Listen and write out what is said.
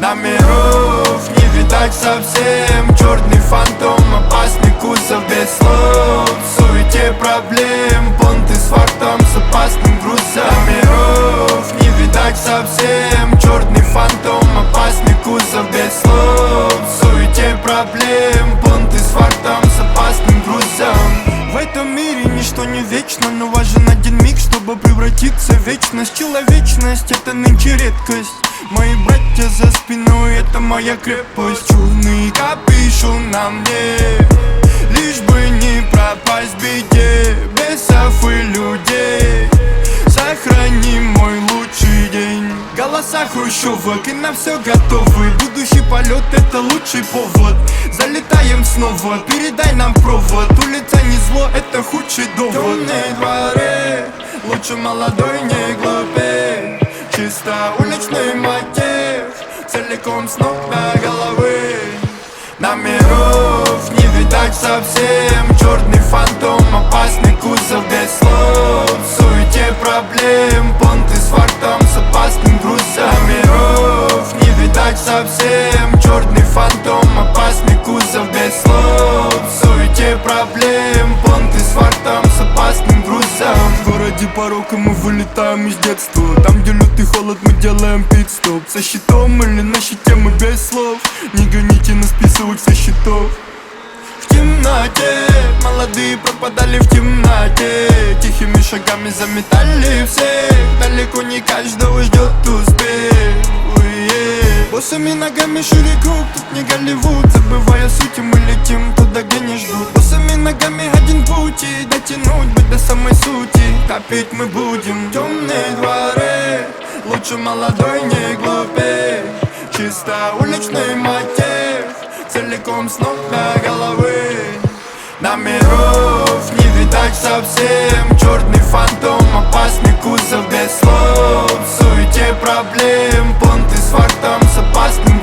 Номеров не видать совсем. Черный фантом, опасный кузов без слов. В суете проблем, понты с фартом, с опасным грузом. Номеров не видать совсем. Черный фантом, опасный кузов без слов. В суете проблем, понты с фартом, с опасным грузом. В этом мире ничто не вечно, но важен один миг, чтобы превратиться в вечность. Человечность — это нынче редкость. Мои братья за спиной — это моя крепость. Черный капюшон на мне, лишь бы не пропасть в беде. Бесов и людей, сохрани мой лучший день. Голоса хрущевок, и на все готовы. Будущий полет — это лучший повод. Залетаем снова, передай нам провод. Улица не зло, это худший довод. Темные дворы, лучше молодой, не глупей. Чисто уличный мотив, целиком с ног до головы. Номеров не видать совсем. Черный фантом, опасный кузов без слов. В суете проблем, понты с фартом, с опасным грузом. Номеров не видать совсем. Черный фантом, опасный кузов без слов. В суете проблем, понты с фартом, с опасным грузом. В городе порок, и мы вылетаем из детства. Там, где лютый холод, мы делаем пит-стоп. Со щитом или на щите мы без слов. Не гоните нас списывать со счетов. В темноте молодые пропадали в темноте. Тихими шагами заметали всех. Далеко не каждого ждет успех. Босыми ногами шире круг, тут не Голливуд. Забывая суть, мы летим туда, где не ждут. Босыми ногами один путь, и дотянуть бы до самой сути. Копить мы будем. Темные дворы, лучше молодой, не глупей. Чисто уличный мотив, целиком с ног до головы. Номеров не видать совсем. Черный фантом, опасный кузов без слов. В суете проблем, понты с фартом, с опасным